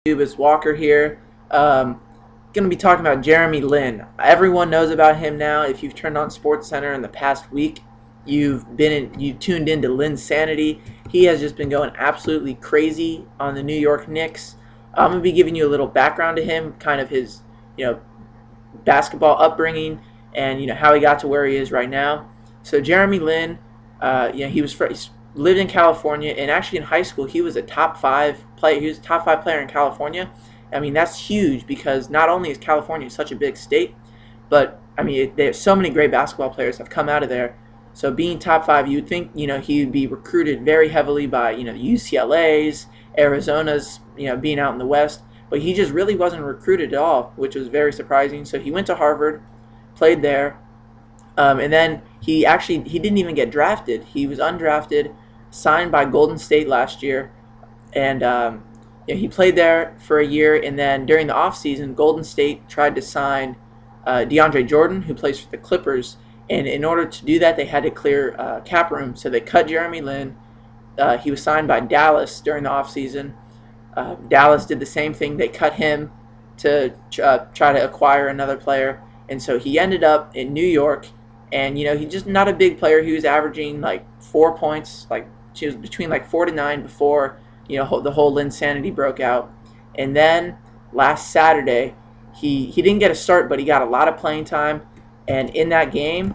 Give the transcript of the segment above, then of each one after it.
It's Walker here. Going to be talking about Jeremy Lin. Everyone knows about him now. If you've turned on SportsCenter in the past week, you tuned into Linsanity. He has just been going absolutely crazy on the New York Knicks. I'm going to be giving you a little background to him, kind of his you know basketball upbringing, and how he got to where he is right now. So Jeremy Lin, he lived in California, and actually in high school he was a top five player. He was a top five player in California. I mean, that's huge because not only is California such a big state, but I mean there's so many great basketball players have come out of there. So being top five, you would think he would be recruited very heavily by UCLA's, Arizona's, being out in the West, but he just really wasn't recruited at all, which was very surprising. So he went to Harvard, played there, and then he didn't even get drafted. He was undrafted, signed by Golden State last year, and he played there for a year. And then during the offseason, Golden State tried to sign DeAndre Jordan, who plays for the Clippers. And in order to do that, they had to clear cap room, so they cut Jeremy Lin. He was signed by Dallas during the offseason. Dallas did the same thing. They cut him to try to acquire another player. And so he ended up in New York. And, he's just not a big player. He was averaging like 4 points. He was between like 4 to 9 before, the whole Linsanity broke out. And then last Saturday, he didn't get a start, but he got a lot of playing time. And in that game,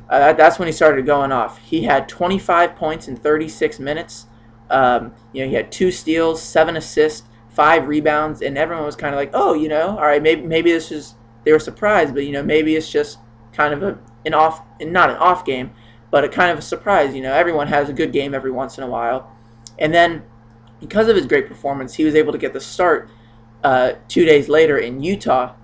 that's when he started going off. He had 25 points in 36 minutes. He had 2 steals, 7 assists, 5 rebounds, and everyone was kind of like, oh, all right, maybe this is, they were surprised, but maybe it's just kind of not an off game, but a kind of a surprise. Everyone has a good game every once in a while. And then because of his great performance, he was able to get the start 2 days later in Utah,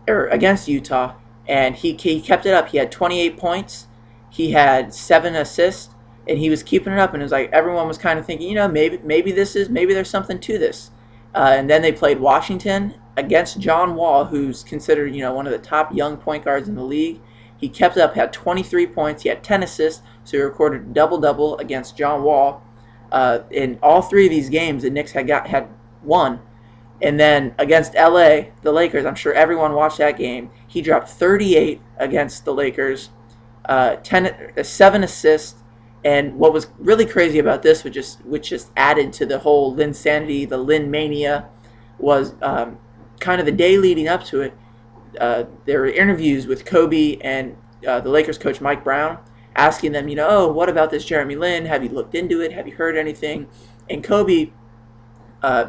or against Utah. And he kept it up. He had 28 points. He had 7 assists, and he was keeping it up. And it was like everyone was kind of thinking, maybe there's something to this. And then they played Washington against John Wall, who's considered one of the top young point guards in the league. He kept it up. Had 23 points. He had 10 assists. So he recorded a double-double against John Wall. In all 3 of these games, the Knicks had won. And then against LA, the Lakers, I'm sure everyone watched that game. He dropped 38 against the Lakers, 7 assists. And what was really crazy about this, which just added to the whole Linsanity, the Lin mania, was kind of the day leading up to it. There were interviews with Kobe and the Lakers coach Mike Brown, asking them, oh, what about this Jeremy Lin? Have you looked into it? Have you heard anything? And Kobe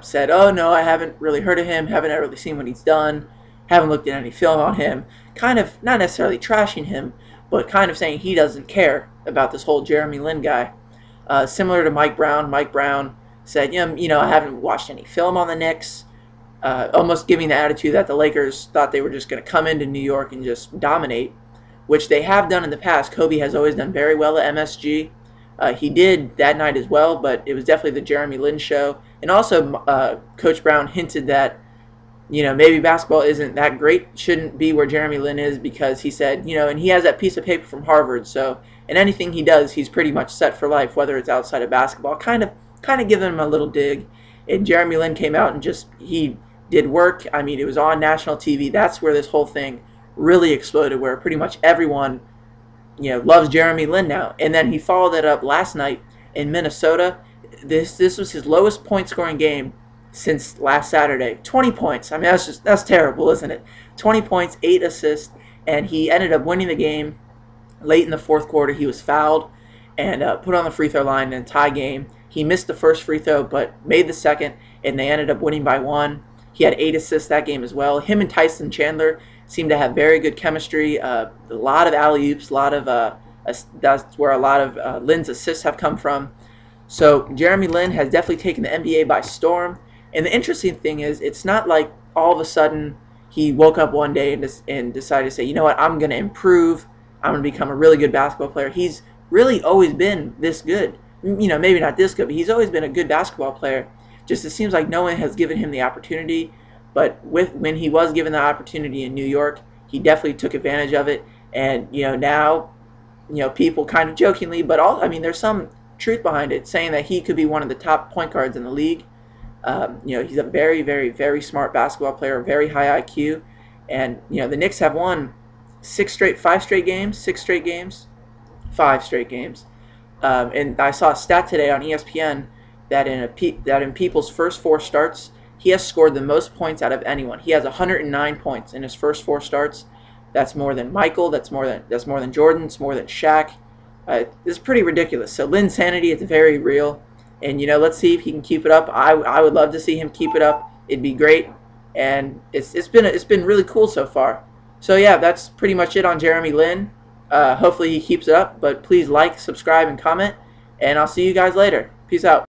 said, oh, no, I haven't really heard of him, haven't really seen what he's done, haven't looked at any film on him, kind of not necessarily trashing him, but kind of saying he doesn't care about this whole Jeremy Lin guy. Similar to Mike Brown said, I haven't watched any film on the Knicks, almost giving the attitude that the Lakers thought they were just going to come into New York and just dominate, which they have done in the past. Kobe has always done very well at MSG. He did that night as well, but it was definitely the Jeremy Lin show. And also, Coach Brown hinted that, maybe basketball isn't that great, shouldn't be where Jeremy Lin is, because he said, and he has that piece of paper from Harvard, so in anything he does, he's pretty much set for life, whether it's outside of basketball. Kind of giving him a little dig. And Jeremy Lin came out and he did work. I mean, it was on national TV. That's where this whole thing really exploded, where pretty much everyone loves Jeremy Lin now. And then he followed that up last night in Minnesota. This was his lowest point scoring game since last Saturday. 20 points. I mean, that's terrible, isn't it? 20 points, 8 assists, and he ended up winning the game late in the fourth quarter. He was fouled and put on the free throw line in a tie game. He missed the first free throw, but made the second, and they ended up winning by 1. He had 8 assists that game as well. Him and Tyson Chandler seemed to have very good chemistry. A lot of alley-oops, that's where a lot of Lin's assists have come from. So Jeremy Lin has definitely taken the NBA by storm. And the interesting thing is, it's not like all of a sudden he woke up one day and decided to say, you know what, I'm going to improve. I'm going to become a really good basketball player. He's really always been this good. Maybe not this good, but he's always been a good basketball player. Just it seems like no one has given him the opportunity. But when he was given the opportunity in New York, he definitely took advantage of it. And now, people kind of jokingly, but there's some truth behind it, saying that he could be one of the top point guards in the league. He's a very, very, very smart basketball player, very high IQ, and the Knicks have won 5 straight games. And I saw a stat today on ESPN that in People's first 4 starts, he has scored the most points out of anyone. He has 109 points in his first 4 starts. That's more than Michael. That's more than Jordan. It's more than Shaq. It's pretty ridiculous. So Linsanity, it's very real, and let's see if he can keep it up. I would love to see him keep it up. It'd be great, and it's been really cool so far. So yeah, that's pretty much it on Jeremy Lin. Hopefully he keeps it up, but please like, subscribe, and comment, and I'll see you guys later. Peace out.